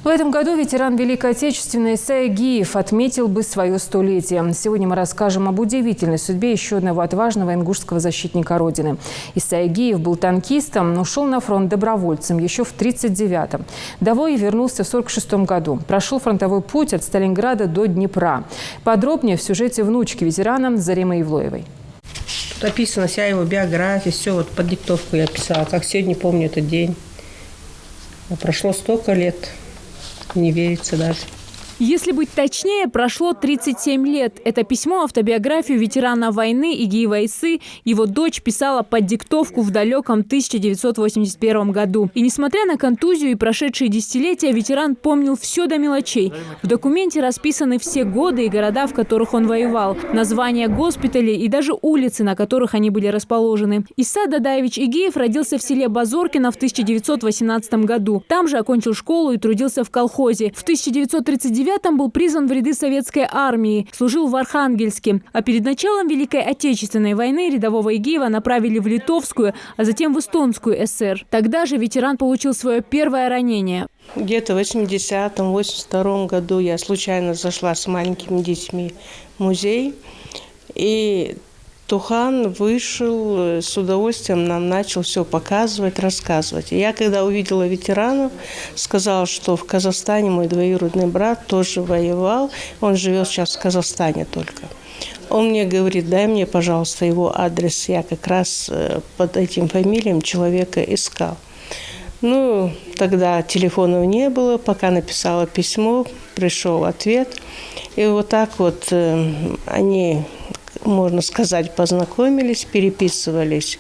В этом году ветеран Великой Отечественной Исайя Гиев отметил бы свое 100-летие. Сегодня мы расскажем об удивительной судьбе еще одного отважного ингушского защитника Родины. Исайя Гиев был танкистом, но ушел на фронт добровольцем еще в 1939-м. Домой вернулся в 1946 году. Прошел фронтовой путь от Сталинграда до Днепра. Подробнее в сюжете внучки ветерана Заремы Ивлоевой. Тут описана вся его биография, все вот под диктовку я писала, как сегодня помню этот день. А прошло столько лет. Не верится даже. Если быть точнее, прошло 37 лет. Это письмо, автобиографию ветерана войны Игиева Исы его дочь писала под диктовку в далеком 1981 году. И несмотря на контузию и прошедшие десятилетия, ветеран помнил все до мелочей. В документе расписаны все годы и города, в которых он воевал, названия госпиталей и даже улицы, на которых они были расположены. Иса Дадаевич Игиев родился в селе Базоркино в 1918 году. Там же окончил школу и трудился в колхозе. В 1939 был призван в ряды советской армии, служил в Архангельске. А перед началом Великой Отечественной войны рядового Игиева направили в Литовскую, а затем в Эстонскую ССР. Тогда же ветеран получил свое первое ранение. Где-то в 80-м, 82-м году я случайно зашла с маленькими детьми в музей. И Тухан вышел, с удовольствием нам начал все показывать, рассказывать. И я, когда увидела ветеранов, сказала, что в Казахстане мой двоюродный брат тоже воевал. Он живет сейчас в Казахстане только. Он мне говорит: дай мне, пожалуйста, его адрес. Я как раз под этим фамилием человека искал. Ну, тогда телефонов не было, пока написала письмо, пришел ответ. И вот так вот они, можно сказать, познакомились, переписывались.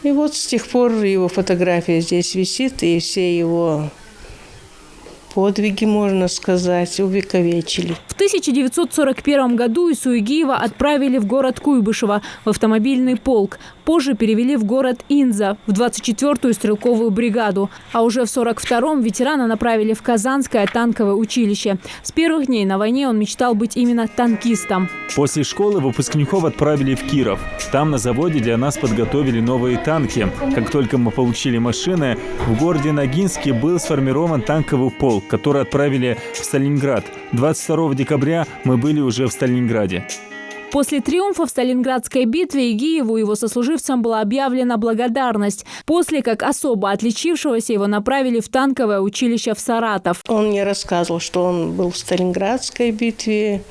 И вот с тех пор его фотография здесь висит, и все его подвиги, можно сказать, увековечили. В 1941 году Ису Игиева отправили в город Куйбышево в автомобильный полк. Позже перевели в город Инза, в 24-ю стрелковую бригаду. А уже в 1942-м ветерана направили в Казанское танковое училище. С первых дней на войне он мечтал быть именно танкистом. После школы выпускников отправили в Киров. Там на заводе для нас подготовили новые танки. Как только мы получили машины, в городе Ногинске был сформирован танковый полк, который отправили в Сталинград. 22 декабря мы были уже в Сталинграде. После триумфа в Сталинградской битве Игиеву и его сослуживцам была объявлена благодарность. После как особо отличившегося его направили в танковое училище в Саратов. Он мне рассказывал, что он был в Сталинградской битве,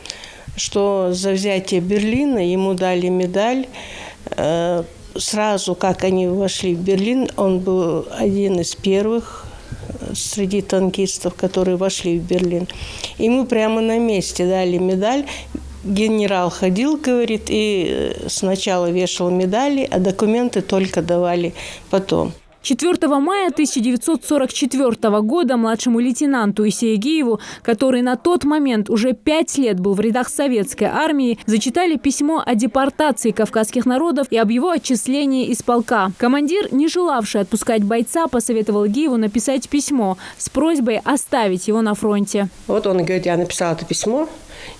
что за взятие Берлина ему дали медаль. Сразу, как они вошли в Берлин, он был один из первых среди танкистов, которые вошли в Берлин. Ему прямо на месте дали медаль. Генерал ходил, говорит, и сначала вешал медали, а документы только давали потом. 4 мая 1944 года младшему лейтенанту Исайе Гиеву, который на тот момент уже 5 лет был в рядах советской армии, зачитали письмо о депортации кавказских народов и об его отчислении из полка. Командир, не желавший отпускать бойца, посоветовал Гиеву написать письмо с просьбой оставить его на фронте. Вот он говорит: я написал это письмо,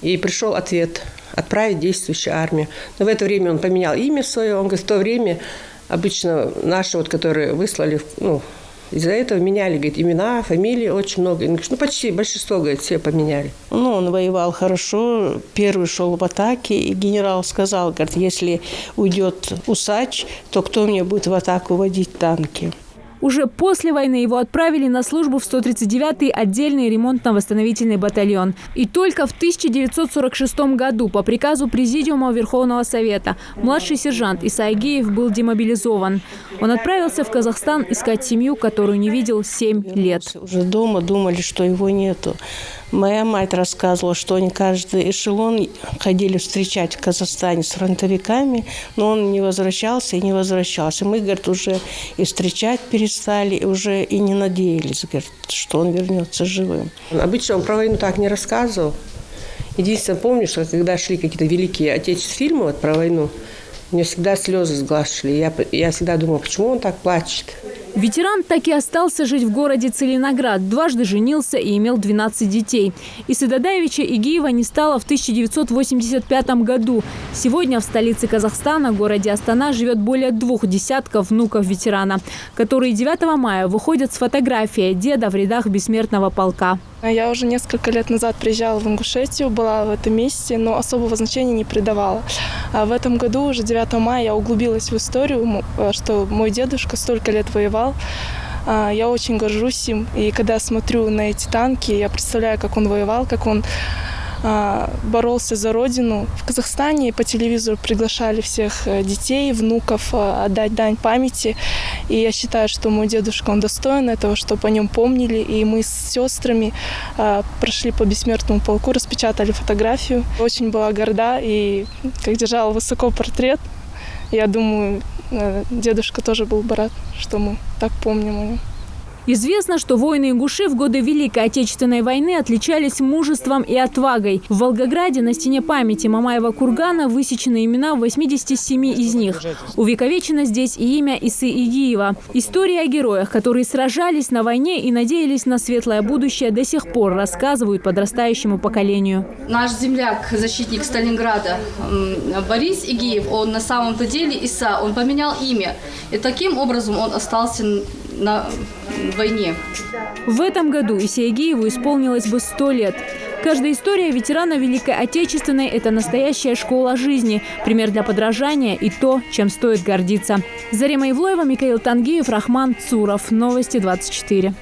и пришел ответ: отправить действующую армию. Но в это время он поменял имя свое. Он говорит, в то время обычно наши, вот, которые выслали, из-за этого меняли, говорит, имена, фамилии, очень много. Он говорит, почти большинство, говорит, все поменяли. Он воевал хорошо, первый шел в атаке, и генерал сказал, говорит, если уйдет усач, то кто мне будет в атаку водить танки? Уже после войны его отправили на службу в 139-й отдельный ремонтно-восстановительный батальон. И только в 1946 году по приказу Президиума Верховного Совета младший сержант Исайя Гиев был демобилизован. Он отправился в Казахстан искать семью, которую не видел 7 лет. Уже дома думали, что его нету. Моя мать рассказывала, что они каждый эшелон ходили встречать в Казахстане с фронтовиками, но он не возвращался и не возвращался. Мы, говорит, уже и встречать перестали, и уже и не надеялись, говорит, что он вернется живым. Обычно он про войну так не рассказывал. Единственное, помню, что когда шли какие-то великие отечественные фильмы вот, про войну, у меня всегда слезы с глаз шли. Я всегда думала, почему он так плачет. Ветеран так и остался жить в городе Целиноград. Дважды женился и имел 12 детей. Исы Дадаевича Игиева не стало в 1985 году. Сегодня в столице Казахстана, городе Астана, живет более 2 десятков внуков ветерана, которые 9 мая выходят с фотографией деда в рядах бессмертного полка. Я уже несколько лет назад приезжала в Ингушетию, была в этом месте, но особого значения не придавала. А в этом году, уже 9 мая, я углубилась в историю, что мой дедушка столько лет воевал. Я очень горжусь им. И когда смотрю на эти танки, я представляю, как он воевал, как он боролся за родину. В Казахстане по телевизору приглашали всех детей, внуков отдать дань памяти. И я считаю, что мой дедушка, он достоин этого, чтобы о нем помнили. И мы с сестрами прошли по бессмертному полку, распечатали фотографию. Очень была горда и как держала высоко портрет. Я думаю, дедушка тоже был бы рад, что мы так помним о нем. Известно, что воины-ингуши в годы Великой Отечественной войны отличались мужеством и отвагой. В Волгограде на стене памяти Мамаева кургана высечены имена 87 из них. Увековечено здесь и имя Исы Игиева. Истории о героях, которые сражались на войне и надеялись на светлое будущее, до сих пор рассказывают подрастающему поколению. Наш земляк, защитник Сталинграда Борис Игиев, он на самом-то деле Иса, он поменял имя. И таким образом он остался на войне. В этом году Исе Игиеву исполнилось бы 100 лет. Каждая история ветерана Великой Отечественной – это настоящая школа жизни, пример для подражания и то, чем стоит гордиться. Зарема Ивлоева, Михаил Тангиев, Рахман Цуров. Новости 24.